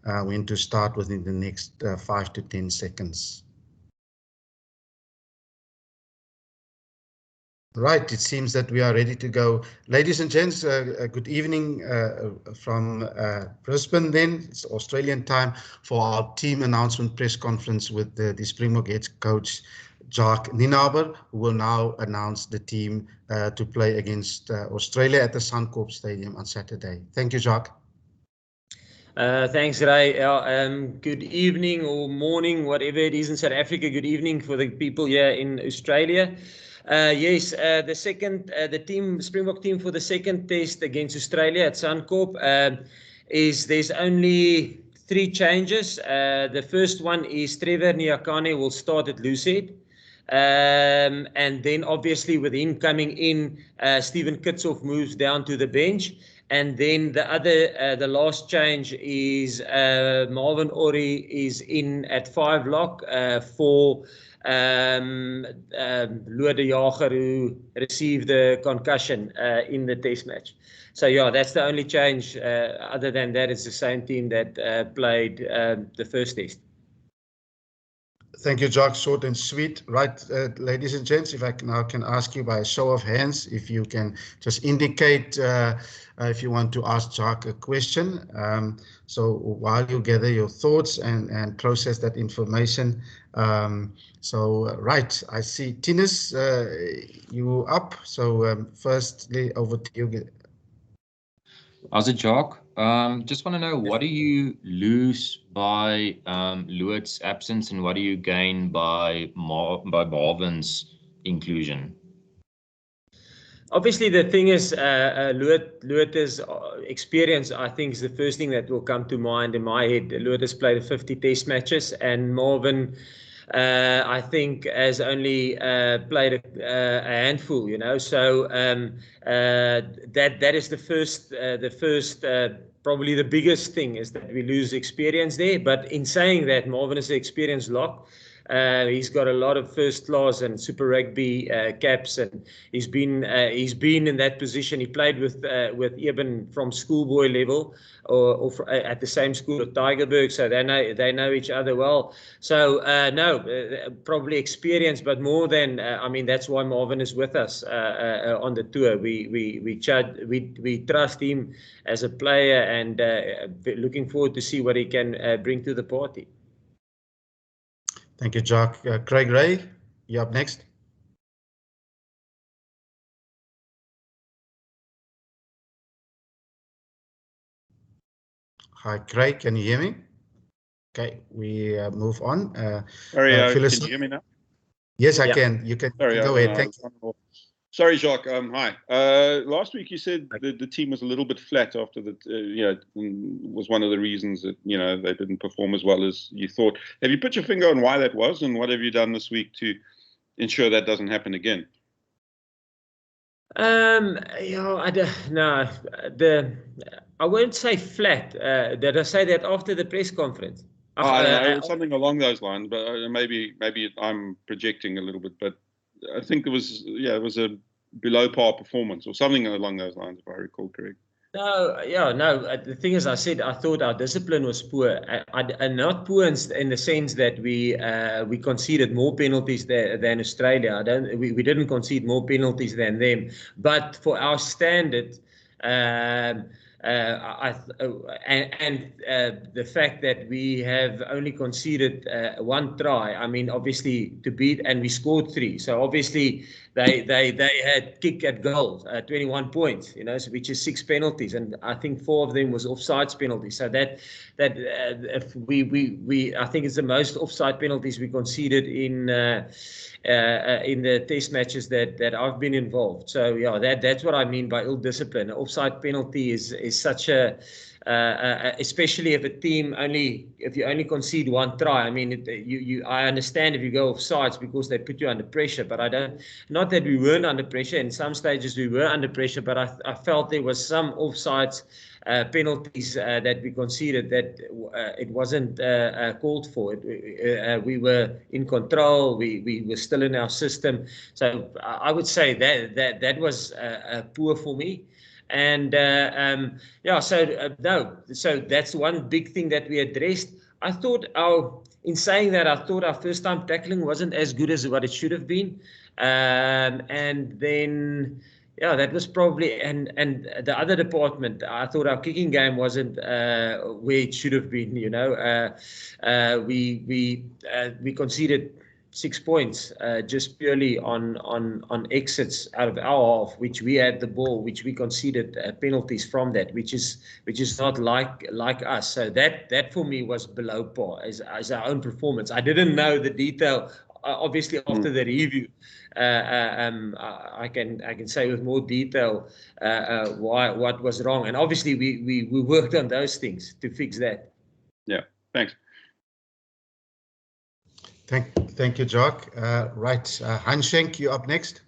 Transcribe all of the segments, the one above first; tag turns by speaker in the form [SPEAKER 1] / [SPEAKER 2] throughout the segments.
[SPEAKER 1] when to start within the next 5 to 10 seconds. Right, it seems that we are ready to go. Ladies and gents, good evening from Brisbane then. It's Australian time for our team announcement press conference with the Springbok head coach, Jacques Nienaber, who will now announce the team to play against Australia at the Suncorp Stadium on Saturday. Thank you, Jacques.
[SPEAKER 2] Thanks, Ray. Good evening or morning, whatever it is in South Africa. Good evening for the people here in Australia. Yes, the Springbok team for the second test against Australia at Suncorp there's only 3 changes. The first one is Trevor Nyakane will start at loosehead. And then obviously with him coming in, Stephen Kitsoff moves down to the bench. And then the last change is Marvin Ori is in at 5 lock for Lua de Jager, who received the concussion in the test match. So yeah, that's the only change. Other than that, it's the same team that played the first test.
[SPEAKER 1] Thank you, Jacques. Short and sweet. Right, ladies and gents, if I now can ask you by a show of hands, if you can just indicate if you want to ask Jacques a question. So while you gather your thoughts and process that information. Right, I see Tinus, you up. So firstly, over to you.
[SPEAKER 3] How's it, Jacques? Just want to know, what do you lose by Lewitt's absence, and what do you gain by Marvin's inclusion?
[SPEAKER 2] Obviously, the thing is, Lewitt's experience, I think, is the first thing that will come to mind in my head. Lewit has played 50 test matches, and Marvin, I think, has only played a handful, you know. So that is the first, probably the biggest thing, is that we lose experience there. But in saying that, Marvin is an experienced lock. He's got a lot of first class and Super Rugby caps, and he's been in that position. He played with Eben from schoolboy level, or at the same school at Tygerberg, so they know each other well. So probably experience, but more than I mean, that's why Marvin is with us on the tour. We trust him as a player, and looking forward to see what he can bring to the party.
[SPEAKER 1] Thank you, Jacques. Craig Ray, you're up next. Hi, Craig, can you hear me? Okay, we move on.
[SPEAKER 4] Sorry, can you hear me now?
[SPEAKER 1] Yes, I can. You can go ahead. Thank you.
[SPEAKER 4] Sorry, Jacques. Hi. Last week you said the team was a little bit flat after was one of the reasons that they didn't perform as well as you thought. Have you put your finger on why that was, and what have you done this week to ensure that doesn't happen again?
[SPEAKER 2] I don't know. I won't say flat. Did I say that after the press conference?
[SPEAKER 4] I don't know, something along those lines, but maybe I'm projecting a little bit, but I think it was a below par performance or something along those lines, if I recall correct.
[SPEAKER 2] No. The thing is, I thought our discipline was poor, and not poor in the sense that we conceded more penalties than Australia. We didn't concede more penalties than them, but for our standard. The fact that we have only conceded 1 try, I mean, obviously to beat, and we scored 3. So obviously they had kick at goal, 21 points, so which is 6 penalties, and I think 4 of them was offsides penalties. So if I think it's the most offside penalties we conceded in the test matches that I've been involved. So yeah, that's what I mean by ill discipline. An offside penalty is such a especially if you only concede 1 try. I mean, I understand if you go offsides because they put you under pressure, but not that we weren't under pressure. In some stages we were under pressure, but I felt there was some offsides penalties that we conceded that it wasn't called for. We were in control. We were still in our system. So I would say that was poor for me. And yeah, so no, so that's one big thing that we addressed. I thought in saying that, I thought our first time tackling wasn't as good as what it should have been. And then, yeah, that was probably, and the other department, I thought our kicking game wasn't where it should have been. You know, we conceded 6 points just purely on exits out of our half, which we had the ball, which we conceded penalties from that, which is not like us. So that for me was below par as our own performance. I didn't know the detail. Obviously, after the review, I can say with more detail what was wrong, and obviously we worked on those things to fix that.
[SPEAKER 4] Yeah, thanks.
[SPEAKER 1] Thank you, Jacques. Right, Hanshenk, you up next.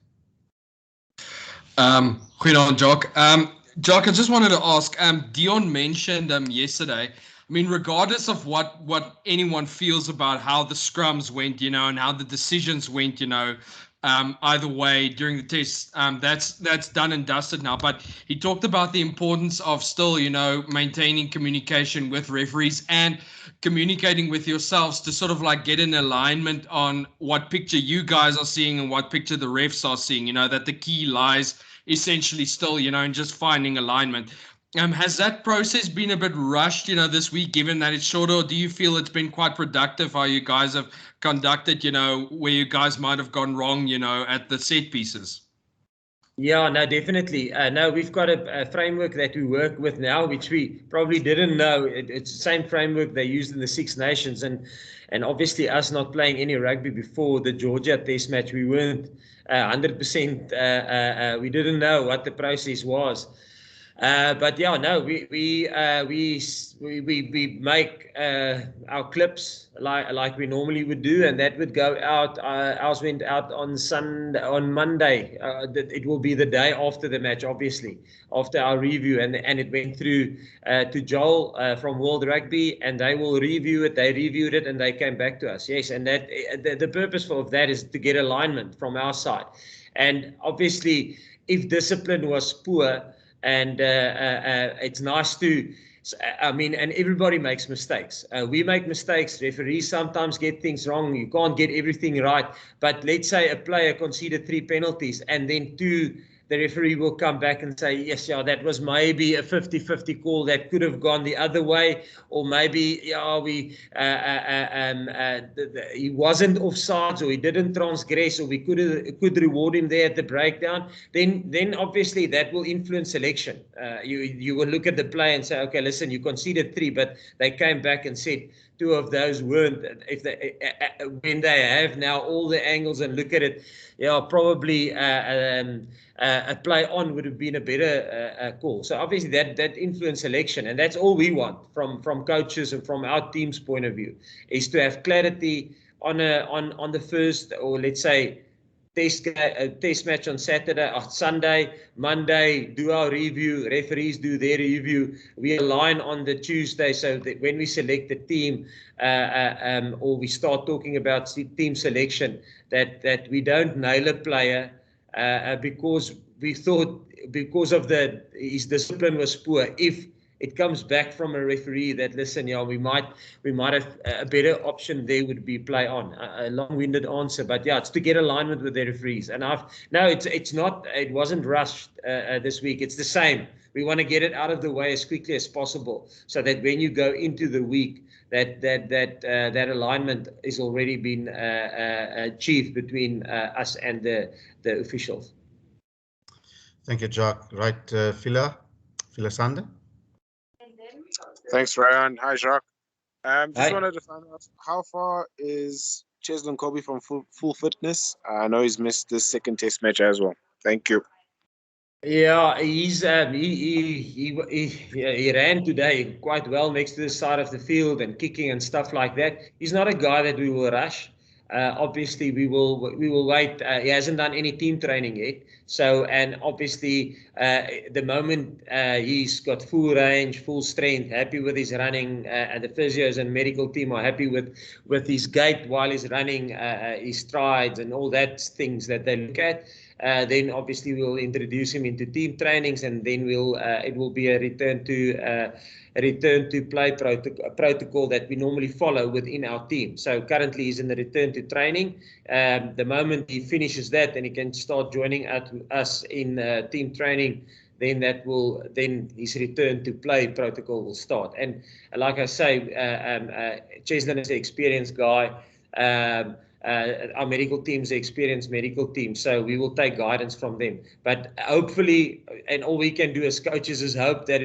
[SPEAKER 5] Goeiedag, Jacques. Jacques, I just wanted to ask, Dion mentioned yesterday, I mean, regardless of what anyone feels about how the scrums went, you know, and how the decisions went, you know, either way during the test, that's done and dusted now. But he talked about the importance of still, you know, maintaining communication with referees and communicating with yourselves to sort of like get an alignment on what picture you guys are seeing and what picture the refs are seeing, you know, that the key lies essentially still, you know, in just finding alignment. Has that process been a bit rushed, you know, this week, given that it's shorter, or do you feel it's been quite productive how you guys have conducted, you know, where you guys might have gone wrong, you know, at the set pieces?
[SPEAKER 2] Yeah, no, definitely. No, we've got a framework that we work with now, which we probably didn't know. It's the same framework they used in the Six Nations. And obviously us not playing any rugby before the Georgia test match, we weren't 100%, we didn't know what the process was. But yeah, no, we make our clips like we normally would do, and that would go out. Ours went out on Monday. It will be the day after the match, obviously, after our review, and it went through to Joel from World Rugby, and they will review it. They reviewed it, and they came back to us. Yes, and that the purpose of that is to get alignment from our side, and obviously, if discipline was poor. And it's nice to, I mean, and everybody makes mistakes. We make mistakes. Referees sometimes get things wrong. You can't get everything right. But let's say a player conceded 3 penalties and then 2, the referee will come back and say, yes, yeah, that was maybe a 50-50 call that could have gone the other way, or maybe he wasn't offsides, or he didn't transgress, or we could reward him there at the breakdown. Then obviously that will influence selection. You will look at the play and say, okay, listen, you conceded 3, but they came back and said 2 of those weren't. If they when they have now all the angles and look at it, yeah, probably a play on would have been a better call. So obviously that influence selection, and that's all we want from coaches and from our team's point of view, is to have clarity on the first, or let's say test match on Saturday or Sunday. Monday, do our review. Referees do their review. We align on the Tuesday, so that when we select the team, or we start talking about team selection, that we don't nail a player because we thought, because of his discipline was poor. If it comes back from a referee that, listen, yeah, we might have a better option there would be play on. A long-winded answer, but yeah, it's to get alignment with the referees. And it wasn't rushed this week. It's the same. We want to get it out of the way as quickly as possible, so that when you go into the week, that alignment is already been achieved between us and the officials.
[SPEAKER 1] Thank you, Jacques. Right, Phila Sander.
[SPEAKER 6] Thanks, Ryan. Hi, Jacques. Just
[SPEAKER 2] Hi.
[SPEAKER 6] wanted to find out, how far is Cheslin Colby from full fitness? I know he's missed the second test match as well. Thank you.
[SPEAKER 2] Yeah, he ran today quite well next to the side of the field and kicking and stuff like that. He's not a guy that we will rush. Obviously, we will wait. He hasn't done any team training yet. So, and obviously, the moment he's got full range, full strength, happy with his running, and the physios and medical team are happy with his gait while he's running, his strides and all that things that they look at. then obviously we'll introduce him into team trainings, and then it will be a return to play protocol that we normally follow within our team. So currently he's in the return to training. The moment he finishes that, then he can start joining us in team training. Then his return to play protocol will start. And like I say, Cheslin is an experienced guy. Our medical team is an experienced medical team, so we will take guidance from them. But hopefully, and all we can do as coaches is hope that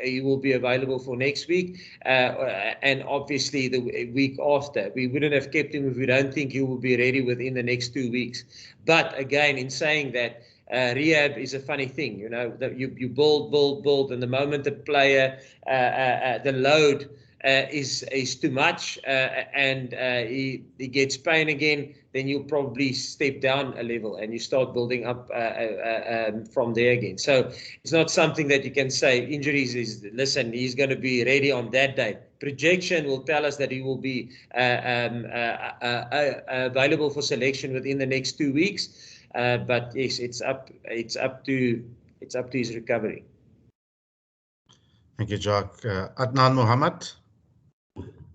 [SPEAKER 2] he will be available for next week, and obviously the week after. We wouldn't have kept him if we don't think he will be ready within the next 2 weeks. But again, in saying that, rehab is a funny thing, that you build, and the moment the player, the load is too much, and he gets pain again, then you'll probably step down a level and you start building up from there again. So it's not something that you can say injuries is, listen, he's going to be ready on that day. Projection will tell us that he will be available for selection within the next 2 weeks. But yes, it's up to his recovery.
[SPEAKER 1] Thank you, Jacques. Adnan Mohammed.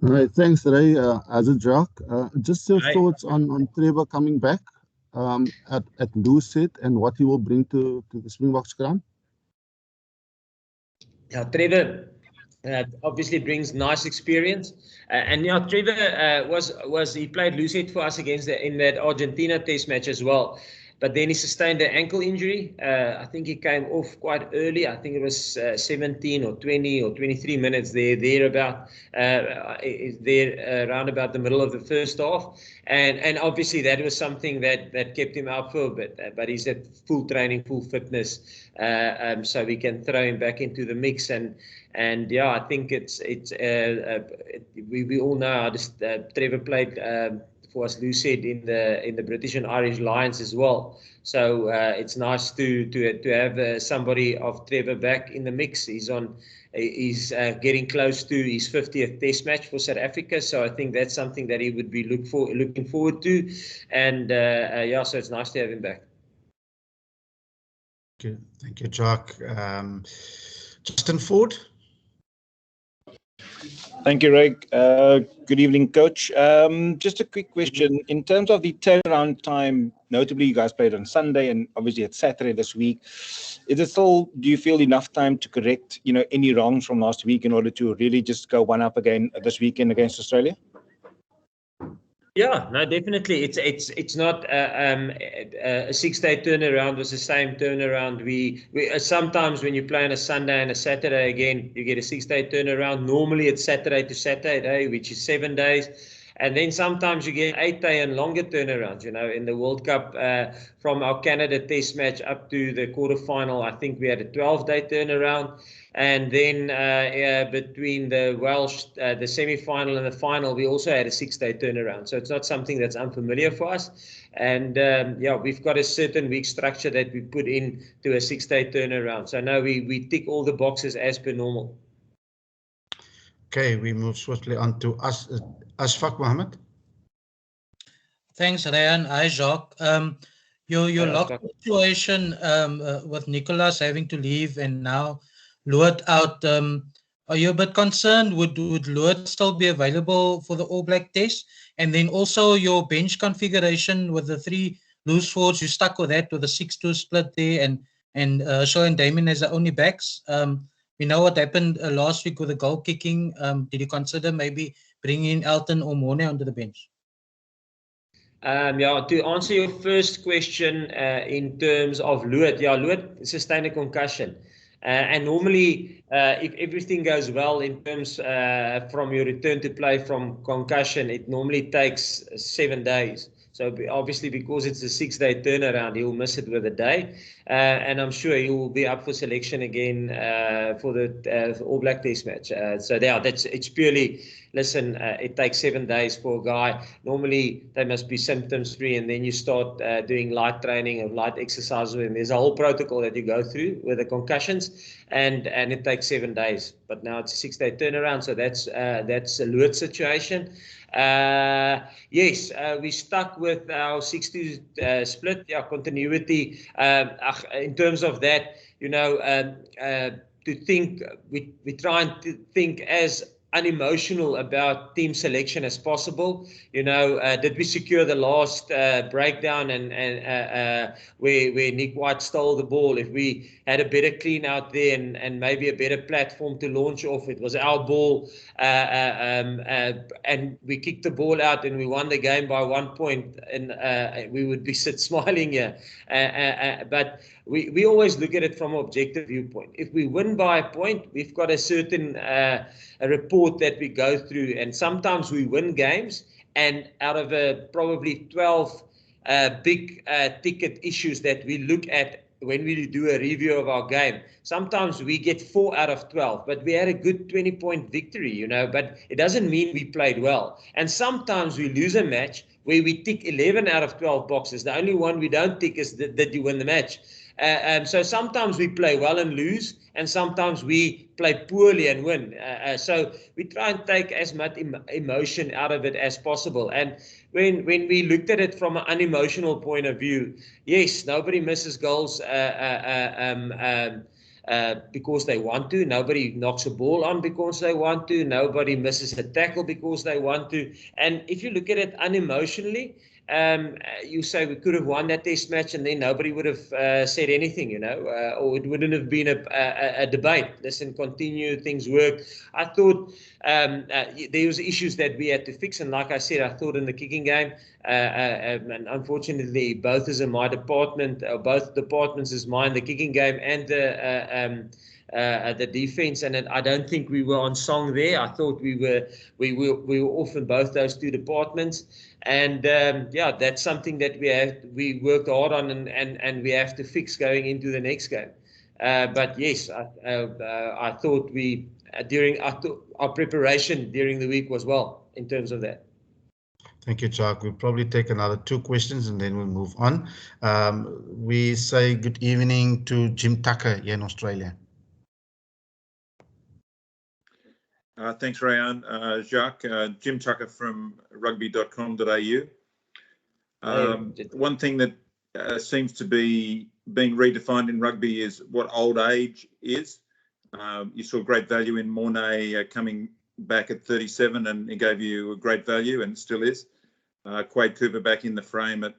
[SPEAKER 7] All right, thanks, Ray. As a Jacques, just your thoughts on Trevor coming back at Lucid and what he will bring to the Springbok scrum.
[SPEAKER 2] Yeah, Trevor obviously brings nice experience, and Trevor he played Lucid for us in that Argentina test match as well. But then he sustained an ankle injury. I think he came off quite early. I think it was 17 or 20 or 23 minutes around about the middle of the first half. And obviously that was something that kept him out for a bit. But he's at full training, full fitness, so we can throw him back into the mix. And yeah, I think we all know how Trevor played. For us, Lucid in the British and Irish Lions as well. So it's nice to have somebody of Trevor back in the mix. He's getting close to his 50th Test match for South Africa. So I think that's something that he would be looking forward to. And so it's nice to have him back.
[SPEAKER 1] Thank you, Jacques. Justin Ford.
[SPEAKER 8] Thank you, Ray. Good evening, Coach. Just a quick question. In terms of the turnaround time, notably you guys played on Sunday and obviously it's Saturday this week. Is it still, do you feel enough time to correct, any wrongs from last week in order to really just go one up again this weekend against Australia?
[SPEAKER 2] Yeah, no, definitely. It's not a 6-day turnaround. Was the same turnaround. We sometimes when you play on a Sunday and a Saturday again, you get a 6-day turnaround. Normally it's Saturday to Saturday, which is 7 days. And then sometimes you get 8-day and longer turnarounds. In the World Cup, from our Canada Test match up to the quarterfinal, I think we had a 12-day turnaround. And then between the Welsh, the semi-final and the final, we also had a 6-day turnaround. So it's not something that's unfamiliar for us. And we've got a certain week structure that we put in to a 6-day turnaround. So now we tick all the boxes as per normal.
[SPEAKER 1] Okay, we move swiftly on to Ashfaq Mohammed.
[SPEAKER 9] Thanks, Ryan. Hi, Jacques. Your lock situation with Nicholas having to leave and now Luat out, are you a bit concerned? Would Luat still be available for the All Black test? And then also your bench configuration with the 3 loose forwards, you stuck with that with the 6-2 split there, and Shaw and Damien as the only backs. We know what happened last week with the goal kicking. Did you consider maybe bringing in Elton or Mone onto the bench?
[SPEAKER 2] To answer your first question in terms of Luat, Luat sustained a concussion. And normally, if everything goes well in terms from your return to play from concussion, it normally takes 7 days. So obviously, because it's a 6-day turnaround, he'll miss it with a day. And I'm sure he will be up for selection again for the All Black Test match. It's purely, listen, it takes 7 days for a guy. Normally, they must be symptoms free, and then you start doing light training and light exercises. And there's a whole protocol that you go through with the concussions, and it takes 7 days. But now it's a 6-day turnaround, so that's a Luat situation. Yes, we stuck with our 6-2 split, continuity. In terms of that, to think, we try and think as unemotional about team selection as possible. Did we secure the last breakdown and where Nick White stole the ball? If we had a better clean out there and maybe a better platform to launch off, it was our ball, and we kicked the ball out and we won the game by 1 point, and we would be smiling here. But we always look at it from an objective viewpoint. If we win by a point, we've got a certain a report that we go through, and sometimes we win games, and out of probably 12 big ticket issues that we look at when we do a review of our game, sometimes we get 4 out of 12, but we had a good 20-point victory, but it doesn't mean we played well. And sometimes we lose a match where we tick 11 out of 12 boxes. The only one we don't tick is that you win the match. So sometimes we play well and lose, and sometimes we play poorly and win. So we try and take as much emotion out of it as possible. And when we looked at it from an unemotional point of view, yes, nobody misses goals because they want to. Nobody knocks a ball on because they want to. Nobody misses a tackle because they want to. And if you look at it unemotionally, you say we could have won that test match and then nobody would have said anything, or it wouldn't have been a debate. Listen, continue, things work. I thought there was issues that we had to fix, and like I said, I thought in the kicking game, and unfortunately both is in my department, both departments is mine, the kicking game and the defense, and I don't think we were on song there. I thought we were off in both those two departments, and that's something that we worked hard on, and we have to fix going into the next game. But yes, I thought our preparation during the week was well in terms of that.
[SPEAKER 1] Thank you, Jacques. We'll probably take another 2 questions and then we'll move on. We say good evening to Jim Tucker here in Australia.
[SPEAKER 10] Thanks, Rayan. Jacques, Jim Tucker from rugby.com.au. One thing that seems to be being redefined in rugby is what old age is. You saw great value in Mornay coming back at 37, and he gave you a great value, and still is. Quade Cooper back in the frame at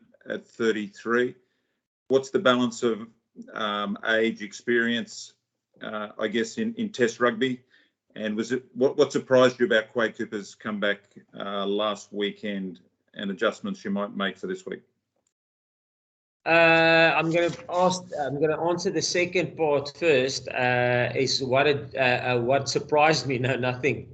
[SPEAKER 10] 33. What's the balance of age, experience, I guess, in Test rugby? And what surprised you about Quade Cooper's comeback last weekend, and adjustments you might make for this week?
[SPEAKER 2] I'm going to answer the second part first. Is what surprised me? No, nothing.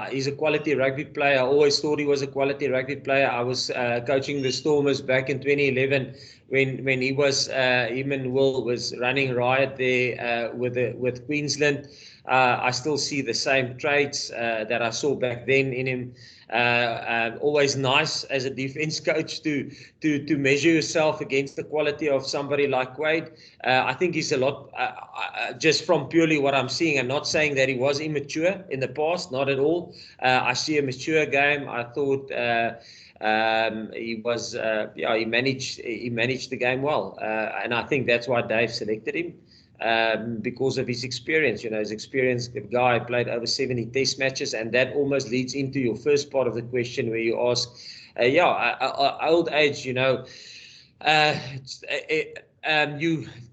[SPEAKER 2] He's a quality rugby player. I always thought he was a quality rugby player. I was coaching the Stormers back in 2011 when he was him and Will was running riot there with Queensland. I still see the same traits that I saw back then in him. Always nice as a defense coach to measure yourself against the quality of somebody like Quade. I think he's a lot, just from purely what I'm seeing. I'm not saying that he was immature in the past, not at all. I see a mature game. I thought he was, he managed the game well, and I think that's why Dave selected him. Because of his experience, his experienced guy, played over 70 test matches, and that almost leads into your first part of the question where you ask, old age,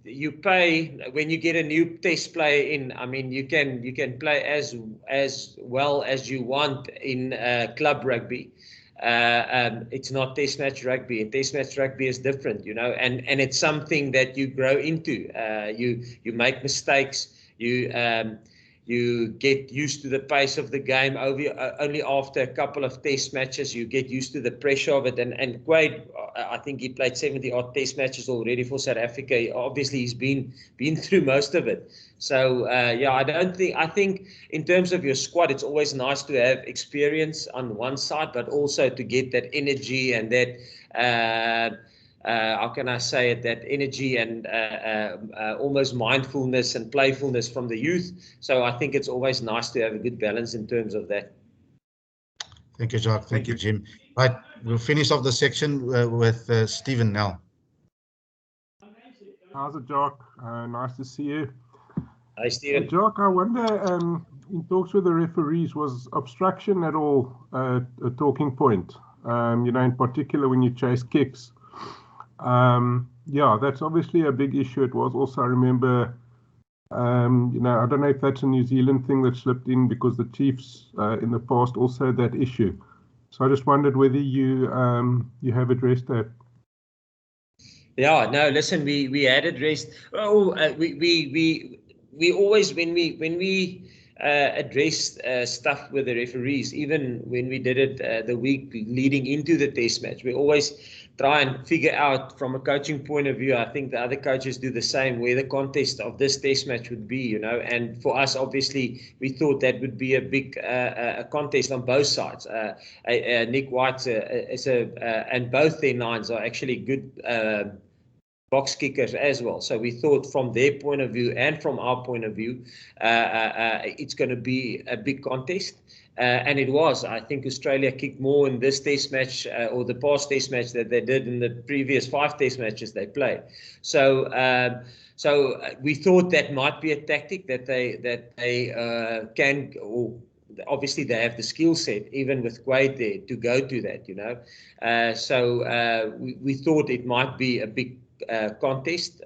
[SPEAKER 2] you pay when you get a new test player in. I mean, you can play as well as you want in club rugby. It's not test match rugby, and test match rugby is different, and it's something that you grow into. You make mistakes, you get used to the pace of the game. Only after a couple of test matches you get used to the pressure of it. And Quade, I think he played 70-odd test matches already for South Africa. Obviously he's been through most of it. So I think in terms of your squad, it's always nice to have experience on one side, but also to get that energy and that how can I say it, that energy and almost mindfulness and playfulness from the youth. So I think it's always nice to have a good balance in terms of that.
[SPEAKER 1] Thank you, Jacques. Thank
[SPEAKER 10] Thank
[SPEAKER 1] you,
[SPEAKER 10] you.
[SPEAKER 1] Jim. Right, we'll finish off the section with Stephen Nell.
[SPEAKER 11] How's it, Jacques? Nice to see you.
[SPEAKER 2] Hi, Stephen.
[SPEAKER 11] Jacques, I wonder, in talks with the referees, was obstruction at all a talking point? In particular when you chase kicks. Yeah, that's obviously a big issue. It was also, I remember, I don't know if that's a New Zealand thing that slipped in because the Chiefs in the past also had that issue. So I just wondered whether you have addressed that.
[SPEAKER 2] Yeah, no, listen, we had addressed. We always when we addressed stuff with the referees, even when we did it the week leading into the test match, we always try and figure out from a coaching point of view. I think the other coaches do the same, where the contest of this test match would be, and for us, obviously, we thought that would be a big a contest on both sides. Nick White and both their nines are actually good box kickers as well. So we thought from their point of view and from our point of view, it's going to be a big contest. And it was. I think Australia kicked more in this test match or the past test match that they did in the previous 5 test matches they played. So we thought that might be a tactic that they can, or obviously they have the skill set, even with Quade there, to go to that, So we thought it might be a big contest,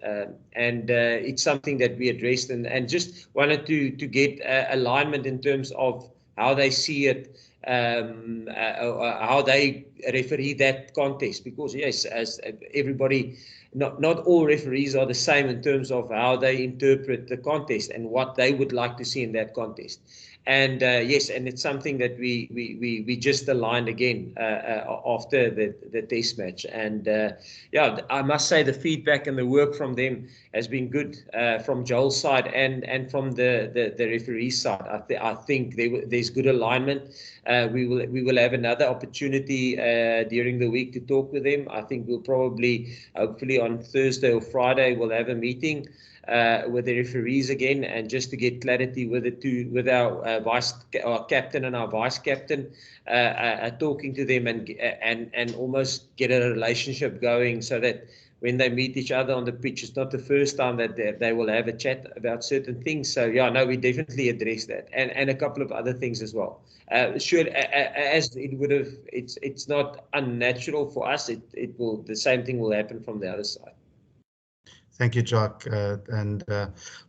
[SPEAKER 2] and it's something that we addressed and just wanted to get alignment in terms of how they see it, how they referee that contest, because yes, as everybody, not all referees are the same in terms of how they interpret the contest and what they would like to see in that contest. And yes, and it's something that we just aligned again after the test match. And yeah, I must say the feedback and the work from them has been good, from Joel's side and from the referee side. I think there's good alignment. We will have another opportunity during the week to talk with them. I think we'll probably, hopefully on Thursday or Friday, we'll have a meeting with the referees again, and just to get clarity with our captain and our vice captain, talking to them and almost get a relationship going, so that when they meet each other on the pitch, it's not the first time that they will have a chat about certain things. So yeah, no, we definitely address that, and a couple of other things as well. Sure, as it would have, it's not unnatural for us. It will, the same thing will happen from the other side.
[SPEAKER 1] Thank you, Jacques, and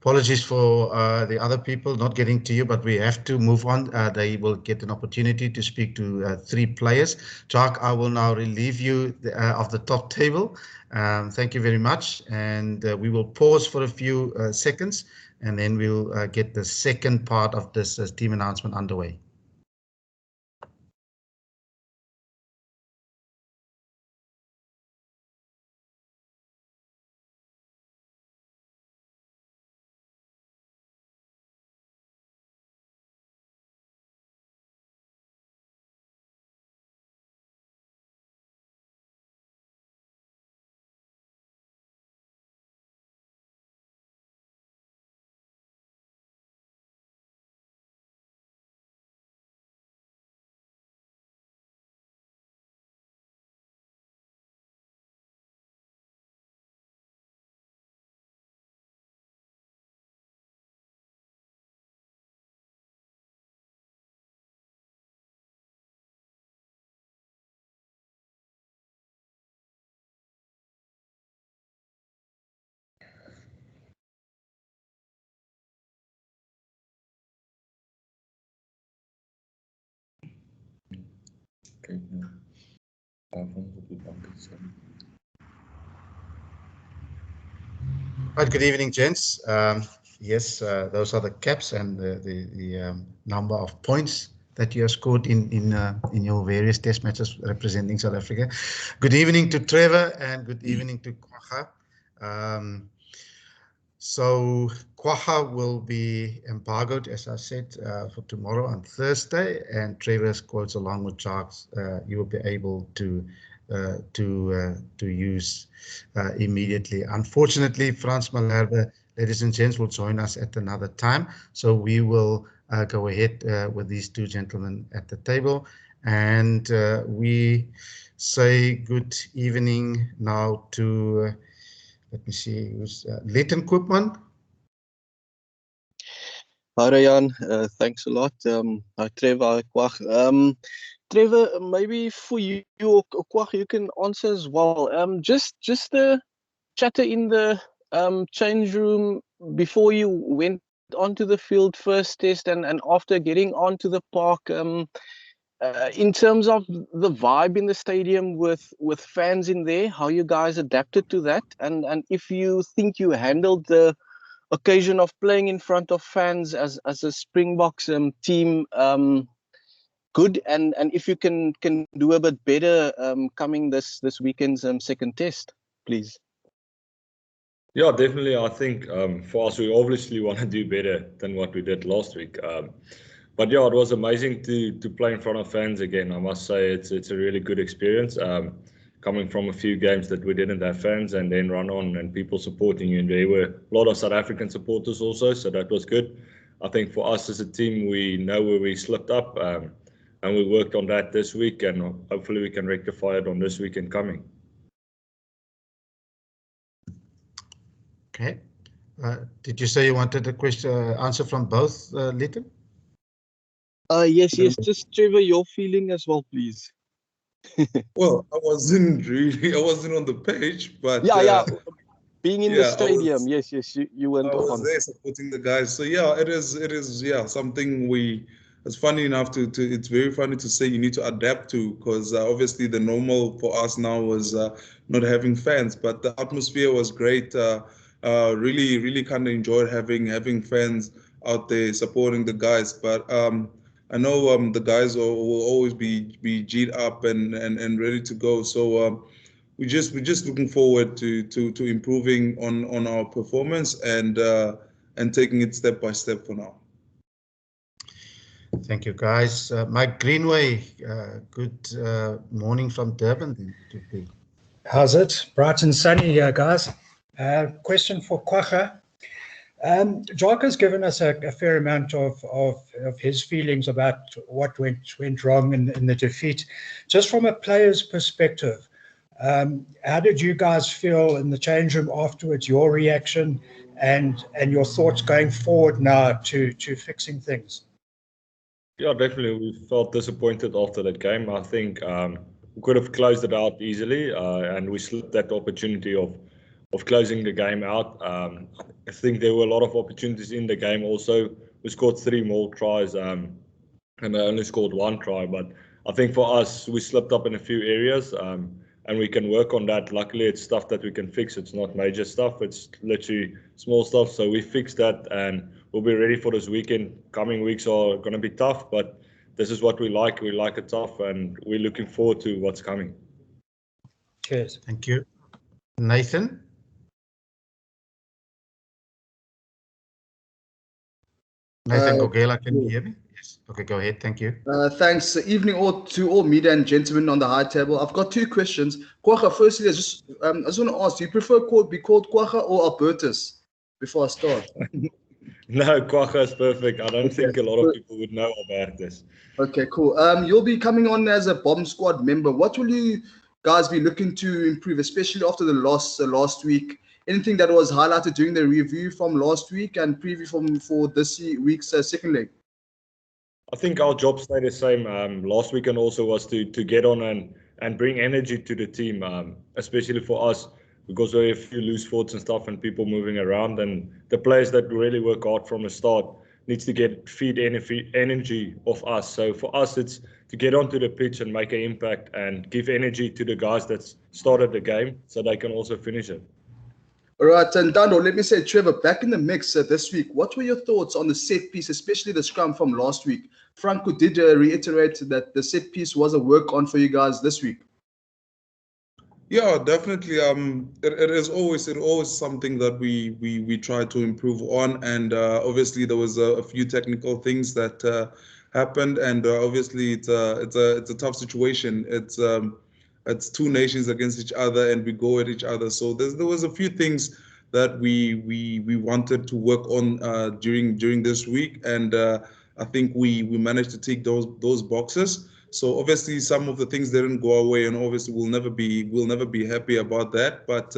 [SPEAKER 1] apologies for the other people not getting to you, but we have to move on. They will get an opportunity to speak to 3 players. Jacques, I will now relieve you of the top table. Thank you very much, and we will pause for a few seconds, and then we'll get the second part of this team announcement underway. Right, good evening, gents. Yes, those are the caps and the number of points that you have scored in your various test matches representing South Africa. Good evening to Trevor, and good evening to Kwaha. So Kwaha will be embargoed, as I said, for tomorrow and Thursday, and Trevor's quotes along with Jacques, you will be able to use immediately. Unfortunately, Frans Malherbe, ladies and gents, will join us at another time, so we will go ahead with these 2 gentlemen at the table, And we say good evening now to, let me see, who's Leighton Koopman.
[SPEAKER 12] Hi, Ryan. Thanks a lot. Hi, Trevor. Hi, Kwag. Trevor, maybe for you or Kwag, you can answer as well. Just the chatter in the change room before you went onto the field first test and after getting onto the park. In terms of the vibe in the stadium with fans in there, how you guys adapted to that, and if you think you handled the occasion of playing in front of fans as a Springboks team good, and if you can do a bit better coming this weekend's second test, please.
[SPEAKER 13] Yeah, definitely. I think for us, we obviously want to do better than what we did last week. But yeah, it was amazing to play in front of fans again. I must say it's a really good experience. Coming from a few games that we didn't have fans, and then run on and people supporting you, and there were a lot of South African supporters also, so that was good. I think for us as a team, we know where we slipped up, and we worked on that this week, and hopefully we can rectify it on this weekend coming.
[SPEAKER 1] Okay. Did you say you wanted a question answer from both, Leighton?
[SPEAKER 12] Yes. Just Trevor, your feeling as well, please.
[SPEAKER 14] Well, I wasn't on the page, but
[SPEAKER 12] yeah. Being in the stadium, yes, you went
[SPEAKER 14] I was
[SPEAKER 12] on.
[SPEAKER 14] there supporting the guys. So yeah, it is something it's funny enough it's very funny to say you need to adapt to, because obviously the normal for us now was not having fans, but the atmosphere was great. Really kind of enjoyed having fans out there supporting the guys. But I know the guys will always be G'd up and ready to go. So we're just looking forward to improving on our performance and taking it step by step for now.
[SPEAKER 1] Thank you, guys. Mike Greenway, good morning from Durban.
[SPEAKER 15] How's it? Bright and sunny here, guys. Question for Kwagga. Jacques has given us a fair amount of his feelings about what went wrong in the defeat. Just from a player's perspective, how did you guys feel in the change room afterwards, your reaction and your thoughts going forward now to fixing things?
[SPEAKER 13] Yeah, definitely. We felt disappointed after that game. I think we could have closed it out easily, and we slipped that opportunity of closing the game out. I think there were a lot of opportunities in the game also. We scored 3 more tries, and they only scored 1 try. But I think for us, we slipped up in a few areas, and we can work on that. Luckily, it's stuff that we can fix. It's not major stuff. It's literally small stuff. So we fixed that, and we'll be ready for this weekend. Coming weeks are going to be tough, but this is what we like. We like it tough, and we're looking forward to what's coming.
[SPEAKER 15] Cheers.
[SPEAKER 1] Thank you. Nathan? Nathan Gogela, can you hear me? Yes. Okay, go ahead. Thank you.
[SPEAKER 16] Thanks. Evening to all media and gentlemen on the high table. I've got 2 questions. Kwagga, firstly, I just want to ask, do you prefer be called Kwagga or Albertus before I start?
[SPEAKER 13] No, Kwagga is perfect. I don't think a lot of people would know about this.
[SPEAKER 16] Okay, cool. You'll be coming on as a bomb squad member. What will you guys be looking to improve, especially after the loss last week? Anything that was highlighted during the review from last week and preview for this week's second leg?
[SPEAKER 13] I think our job stayed the same last weekend also was to get on and bring energy to the team, especially for us, because we have a few loose thoughts and stuff and people moving around, and the players that really work hard from the start needs to feed energy off us. So for us, it's to get onto the pitch and make an impact and give energy to the guys that started the game so they can also finish it.
[SPEAKER 16] All right, and Dando, let me say, Trevor, back in the mix this week, what were your thoughts on the set piece, especially the scrum from last week? Franco did reiterate that the set piece was a work on for you guys this week.
[SPEAKER 14] Yeah, definitely. It is always something that we try to improve on, and obviously there was a few technical things that happened, and obviously it's a tough situation. It's 2 nations against each other, and we go at each other. So there was a few things that we wanted to work on during this week, and I think we managed to tick those boxes. So obviously some of the things didn't go away, and obviously we'll never be happy about that. But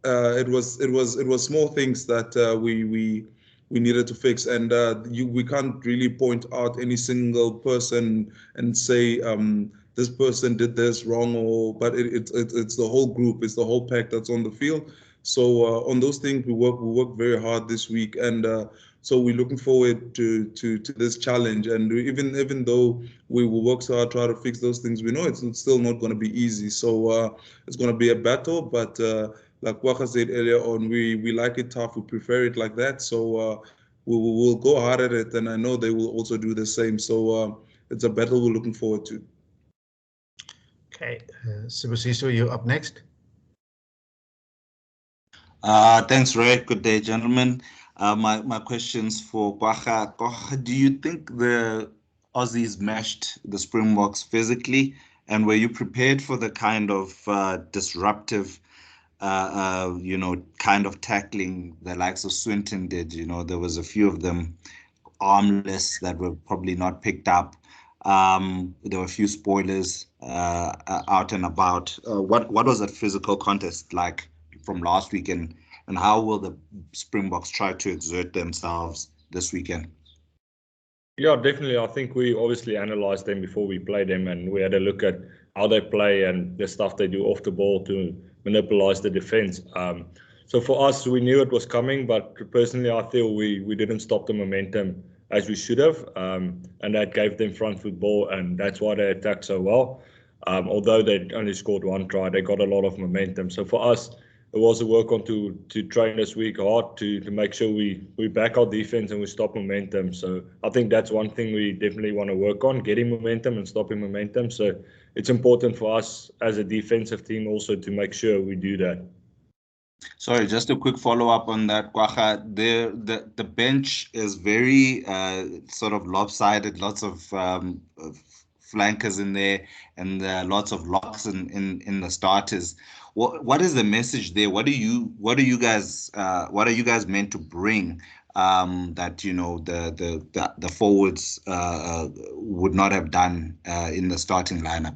[SPEAKER 14] it was small things that we needed to fix, and we can't really point out any single person and say this person did this wrong, but it's the whole group, it's the whole pack that's on the field. So on those things we work very hard this week, and so we're looking forward to this challenge. And even though we will work so hard try to fix those things, we know it's still not going to be easy. So it's going to be a battle, but like Waka said earlier on, we like it tough, we prefer it like that. So we'll go hard at it, and I know they will also do the same. So it's a battle we're looking forward to.
[SPEAKER 1] Okay, Sibusiso, you're up next.
[SPEAKER 17] Thanks, Ray. Good day, gentlemen. My question's for Kwacha. Kwacha, do you think the Aussies matched the Springboks physically, and were you prepared for the kind of disruptive, kind of tackling the likes of Swinton did? There was a few of them armless that were probably not picked up. There were a few spoilers out and about. What was that physical contest like from last weekend, and how will the Springboks try to exert themselves this weekend?
[SPEAKER 13] Yeah, definitely. I think we obviously analysed them before we played them, and we had a look at how they play and the stuff they do off the ball to monopolise the defence. So for us, we knew it was coming, but personally, I feel we didn't stop the momentum as we should have, and that gave them front foot ball, and that's why they attacked so well. Although they only scored one try, they got a lot of momentum. So for us, it was a work on to train this week hard to make sure we back our defense and we stop momentum. So I think that's one thing we definitely want to work on, getting momentum and stopping momentum. So it's important for us as a defensive team also to make sure we do that.
[SPEAKER 17] Sorry, just a quick follow-up on that, Kwacha. The bench is very sort of lopsided, lots of flankers in there, and lots of locks in the starters. What is the message there? What are you guys meant to bring that the forwards would not have done in the starting lineup?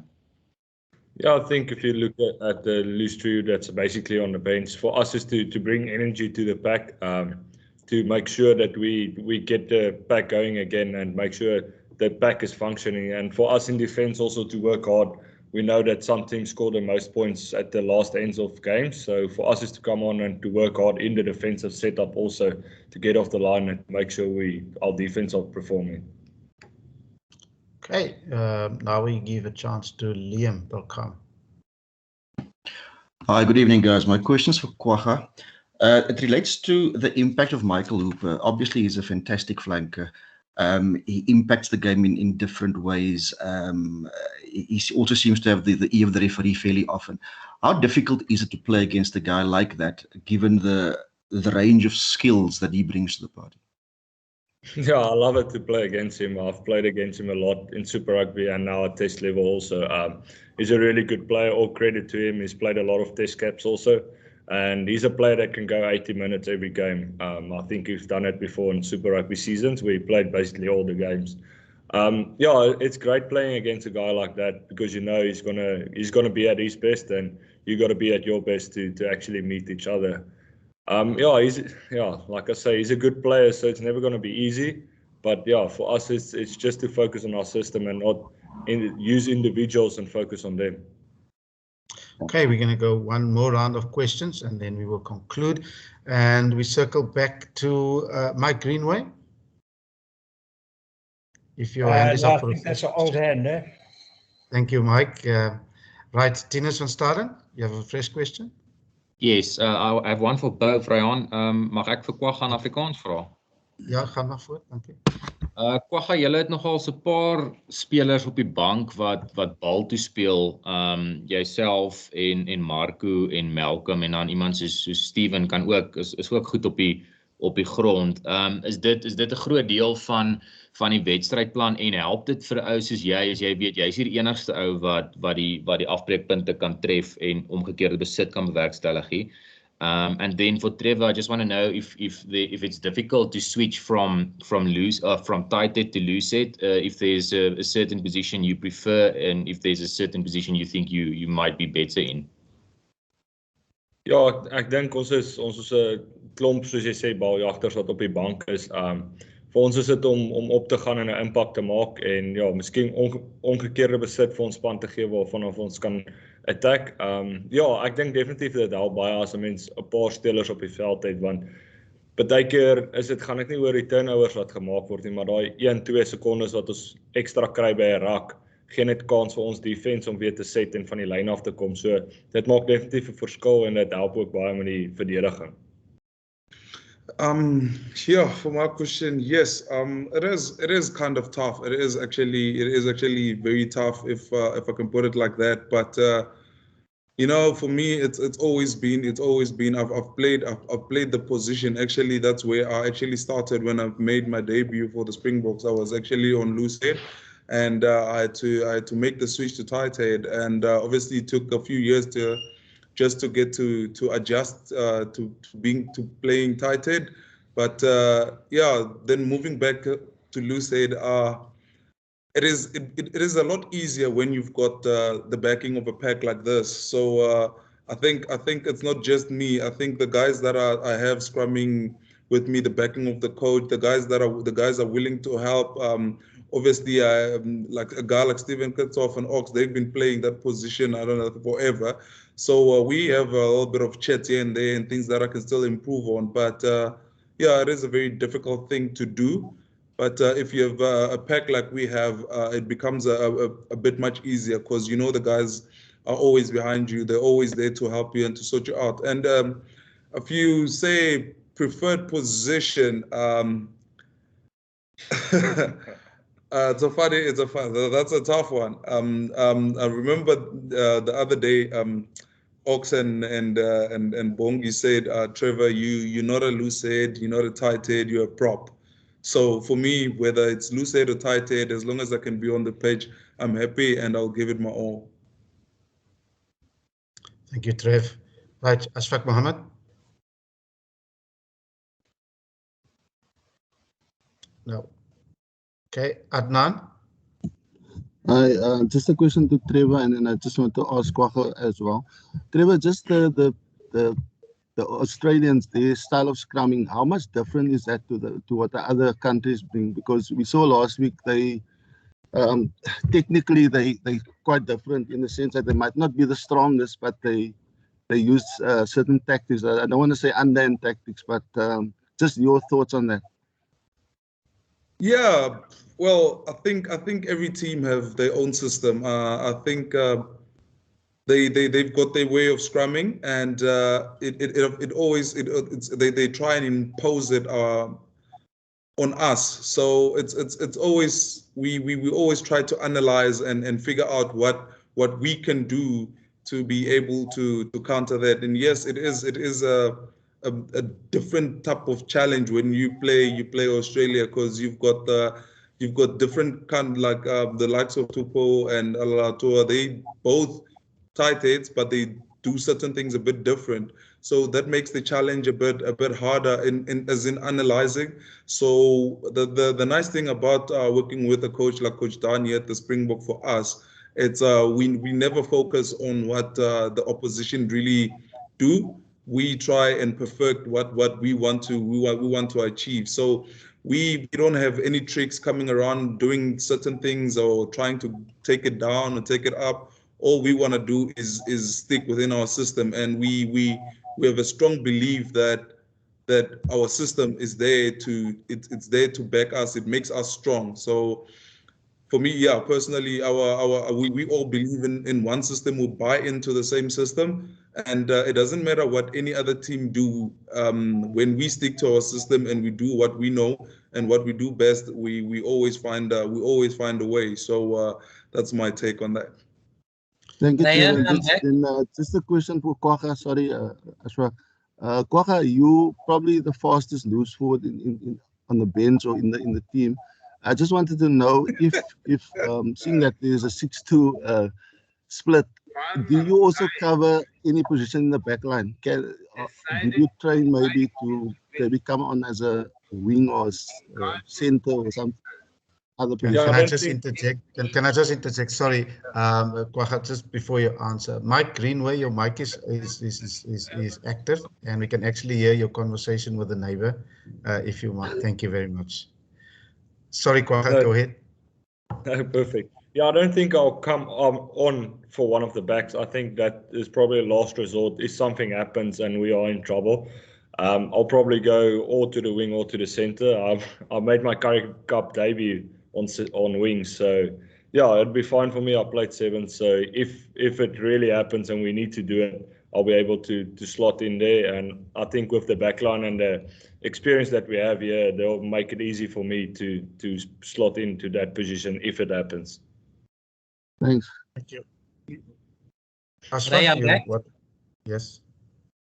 [SPEAKER 13] Yeah, I think if you look at the loose trio that's basically on the bench, for us is to bring energy to the pack, to make sure that we get the pack going again and make sure the pack is functioning. And for us in defence also to work hard. We know that some teams score the most points at the last ends of games. So for us is to come on and to work hard in the defensive setup also to get off the line and make sure our defense are performing.
[SPEAKER 1] Okay, now we give a chance to Liam Belkam.
[SPEAKER 18] Hi, good evening, guys. My question is for Kwacha. It relates to the impact of Michael Hooper. Obviously, he's a fantastic flanker. He impacts the game in different ways. He also seems to have the ear of the referee fairly often. How difficult is it to play against a guy like that, given the range of skills that he brings to the party?
[SPEAKER 13] Yeah, I love it to play against him. I've played against him a lot in Super Rugby and now at Test level also. He's a really good player. All credit to him. He's played a lot of Test caps also. And he's a player that can go 80 minutes every game. I think he's done it before in Super Rugby seasons where he played basically all the games. Yeah, it's great playing against a guy like that because you know he's gonna be at his best and you got to be at your best to actually meet each other. Like I say, he's a good player, so it's never going to be easy. But yeah, for us, it's just to focus on our system and not use individuals and focus on them.
[SPEAKER 1] Okay, we're going to go one more round of questions and then we will conclude. And we circle back to Mike Greenway. If your hand is up for
[SPEAKER 15] I think that's an old hand there.
[SPEAKER 1] Thank you, Mike. Right, Tinus van Staden, you have a fresh question?
[SPEAKER 3] Yes, I have one for both, Rayan. Mag ek vir Kwacha in Afrikaans vra?
[SPEAKER 1] Ja, gaan maar voort, dankie.
[SPEAKER 3] Kwacha, julle het nogal so 'n paar spelers op die bank wat bal toe speel. Jouself en Marco en Malcolm en dan iemand soos Steven kan ook is ook goed op die grond. Is dit 'n groot deel van die wedstrydplan en help dit vir 'n ou soos jy as jy weet jy's die enigste ou wat die afbreekpunte kan tref en omgekeerde besit kan bewerkstellig. And then for Trevor, I just want to know if it's difficult to switch from tight head to loose head, if there's a certain position you prefer, and if there's a certain position you think you might be better in.
[SPEAKER 13] Ja, ek dink ons is 'n klomp, soos jy sê, baljagters wat op die bank is. Vir ons is dit om op te gaan en 'n impak te maak en ja, miskien omgekeerde besit vir ons span te gee waarvan ons kan attack. Ja, ek dink definitief dit help baie as 'n mens 'n paar spelers op die veld het, want partykeer gaan dit nie oor die turnovers wat gemaak word nie, maar daai 1-2 sekondes wat ons ekstra kry by 'n rak gee net kans vir ons defense om weer te set en van die lyn af te kom. So dit maak definitief 'n verskil en dit help ook baie met die verdediging.
[SPEAKER 14] Yeah, for my question, yes, it is kind of tough. It is actually very tough if I can put it like that. But you know, for me, it's always been I've played the position. Actually, that's where I actually started when I made my debut for the Springboks. I was actually on loose head, and I had to make the switch to tight head, and obviously it took a few years to get to adjust to playing tight head. But yeah, then moving back to loose head, it is a lot easier when you've got the backing of a pack like this. So I think it's not just me. I think the guys that I have scrumming with me, the backing of the coach, the guys are willing to help. Obviously, like a guy like Steven Kitsoff and Ox, they've been playing that position, I don't know, forever. So we have a little bit of chat here and there and things that I can still improve on. But yeah, it is a very difficult thing to do. But if you have a pack like we have, it becomes a bit much easier because you know the guys are always behind you. They're always there to help you and to sort you out. And if you say preferred position, that's a tough one. I remember the other day, Ox and Bongi said, Trevor, you're not a loose head, you're not a tight head, you're a prop. So for me, whether it's loose head or tight head, as long as I can be on the pitch, I'm happy and I'll give it my all.
[SPEAKER 1] Thank you, Trev. Right, Ashfaq Mohammed. No. Okay, Adnan.
[SPEAKER 7] Just a question to Trevor, and then I just want to ask Kwagga as well. Trevor, just the Australians, their style of scrumming, how much different is that to what the other countries bring? Because we saw last week they technically they quite different in the sense that they might not be the strongest, but they use certain tactics. I don't want to say underhand tactics, but just your thoughts on that.
[SPEAKER 14] Yeah, well, I think every team have their own system. I think they've got their way of scrumming, and they try and impose it on us. So it's always we always try to analyze and figure out what we can do to be able to counter that. And yes, it is a different type of challenge when you play Australia, because you've got different kind, like the likes of Tupou and Alalatua. They both tight heads, but they do certain things a bit different. So that makes the challenge a bit harder in analyzing. So the nice thing about working with a coach like Coach Dani at the Springbok, for us, it's we never focus on what the opposition really do. We try and perfect what we want to achieve. So we don't have any tricks coming around doing certain things or trying to take it down or take it up. All we want to do is stick within our system, and we have a strong belief that our system is there it's there to back us. It makes us strong. So for me, yeah, personally, we all believe in one system. We buy into the same system, and it doesn't matter what any other team do. When we stick to our system and we do what we know and what we do best, we always find a way. So that's my take on that.
[SPEAKER 7] Thank you, Trevor. Just a question for Kwagga. Sorry, Ashfaq. Kwagga, you probably the fastest loose forward on the bench or in the team. I just wanted to know if seeing that there's a 6-2 split, do you also cover any position in the back line? Did you train maybe to maybe come on as a wing or center or some other position?
[SPEAKER 1] Can I just interject? Can I just interject? Sorry, Kwagga, just before you answer. Mike Greenway, your mic is active, and we can actually hear your conversation with the neighbor, if you want. Thank you very much. Sorry, Kwagga, go ahead.
[SPEAKER 13] No, perfect. Yeah, I don't think I'll come on for one of the backs. I think that is probably a last resort. If something happens and we are in trouble, I'll probably go or to the wing or to the center. I made my Currie Cup debut on wings, so yeah, it'd be fine for me. I played 7, so if it really happens and we need to do it, I'll be able to slot in there. And I think with the backline and the experience that we have here, they'll make it easy for me to slot into that position if it happens.
[SPEAKER 7] Thanks.
[SPEAKER 1] Thank you.
[SPEAKER 9] What?
[SPEAKER 1] Yes.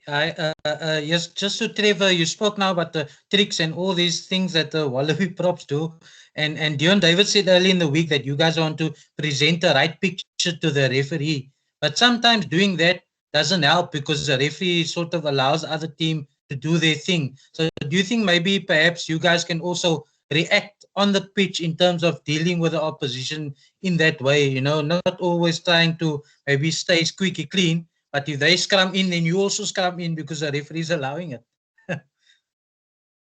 [SPEAKER 9] Yes, just to Trevor, you spoke now about the tricks and all these things that the Wallaby props do. And Dion David said early in the week that you guys want to present the right picture to the referee. But sometimes doing that doesn't help because the referee sort of allows other team to do their thing. So do you think maybe perhaps you guys can also react on the pitch in terms of dealing with the opposition in that way, you know, not always trying to maybe stay squeaky clean, but if they scrum in, then you also scrum in because the referee is allowing it.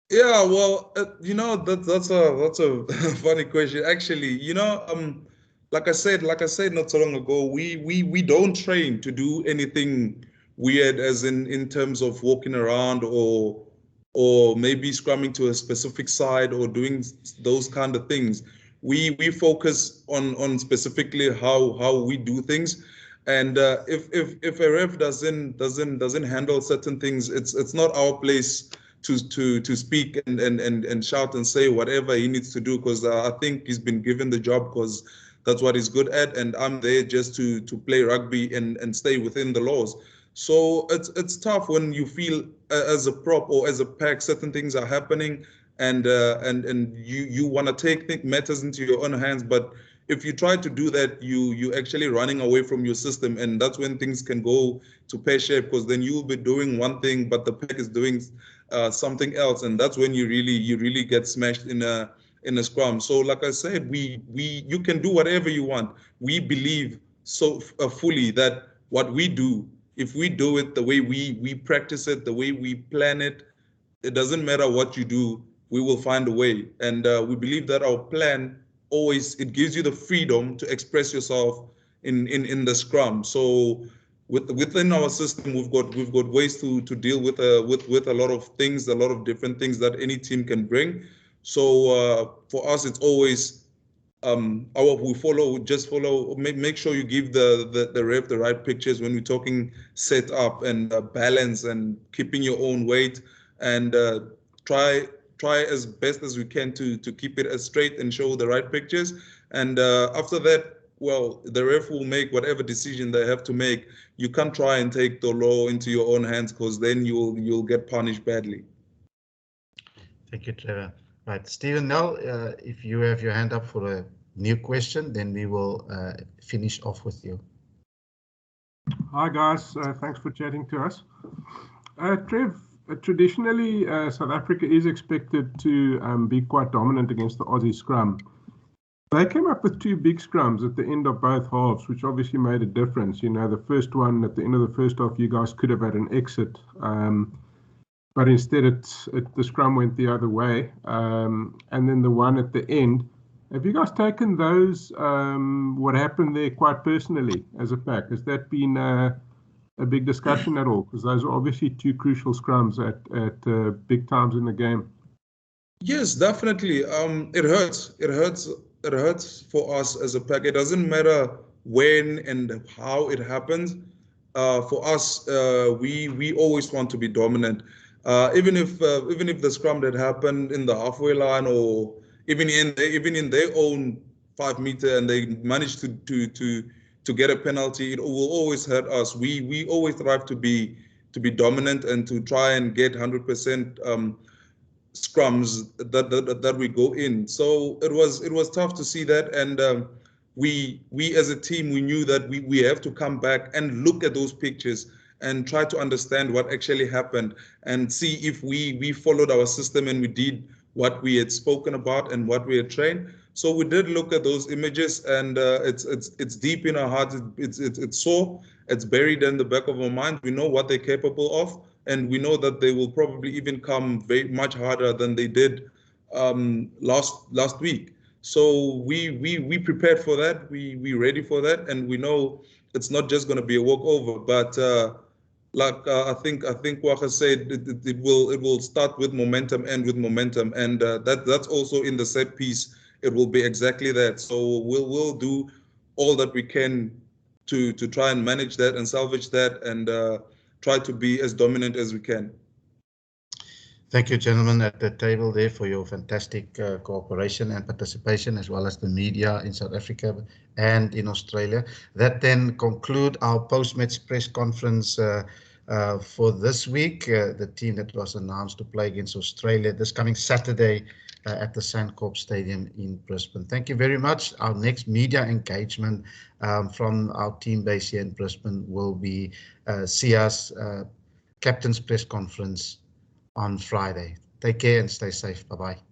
[SPEAKER 14] Yeah, well, you know, that's a funny question. Actually, you know, like I said not so long ago, we don't train to do anything weird, as in terms of walking around or maybe scrumming to a specific side or doing those kind of things. We focus on specifically how we do things. And if a ref doesn't handle certain things, it's not our place to speak and shout and say whatever he needs to do, because I think he's been given the job because that's what he's good at, and I'm there just to play rugby and stay within the laws. So it's tough when you feel as a prop or as a pack certain things are happening, and you want to take matters into your own hands, but if you try to do that, you actually running away from your system, and that's when things can go to pear-shaped, because then you'll be doing one thing, but the pack is doing something else, and that's when you really get smashed in a scrum. So, like I said, you can do whatever you want. We believe so fully that what we do, if we do it the way we practice it, the way we plan it, it doesn't matter what you do, we will find a way. And we believe that our plan always, it gives you the freedom to express yourself in the scrum. So within our system, we've got ways to deal with a lot of things, a lot of different things that any team can bring. So for us, it's always make sure you give the ref the right pictures when we're talking set up and balance and keeping your own weight, and try as best as we can to keep it as straight and show the right pictures. And after that, well, the ref will make whatever decision they have to make. You can't try and take the law into your own hands, because then you'll get punished badly.
[SPEAKER 1] Thank you, Trevor. Right, Stephen, now if you have your hand up for a new question, then we will finish off with you.
[SPEAKER 11] Hi guys, thanks for chatting to us. Trev, traditionally South Africa is expected to be quite dominant against the Aussie scrum. They came up with 2 big scrums at the end of both halves, which obviously made a difference. You know, the first one at the end of the first half, you guys could have had an exit. But instead, the scrum went the other way. And then the one at the end, have you guys taken those, what happened there quite personally as a pack? Has that been a big discussion at all? Because those are obviously 2 crucial scrums at big times in the game.
[SPEAKER 14] Yes, definitely. It hurts. It hurts for us as a pack. It doesn't matter when and how it happens. For us, we always want to be dominant. Even if the scrum that happened in the halfway line, or even in their own 5 meter, and they managed to get a penalty, it will always hurt us. We always strive to be dominant and to try and get 100% scrums that we go in. So it was tough to see that, and we as a team, we knew that we have to come back and look at those pictures and try to understand what actually happened and see if we followed our system and we did what we had spoken about and what we had trained. So we did look at those images, and it's deep in our hearts. It's sore. It's buried in the back of our mind. We know what they're capable of, and we know that they will probably even come very much harder than they did last week. So we prepared for that. We ready for that, and we know it's not just going to be a walkover. But I think Kwagga said, it will start with momentum, end with momentum, and that's also in the set piece. It will be exactly that. So we'll do all that we can to try and manage that and salvage that, and try to be as dominant as we can.
[SPEAKER 1] Thank you, gentlemen, at the table there, for your fantastic cooperation and participation, as well as the media in South Africa and in Australia. That then conclude our post-match press conference for this week. The team that was announced to play against Australia this coming Saturday at the Sandcorp Stadium in Brisbane. Thank you very much. Our next media engagement from our team base here in Brisbane will be Sia's captain's press conference on Friday. Take care and stay safe. Bye-bye.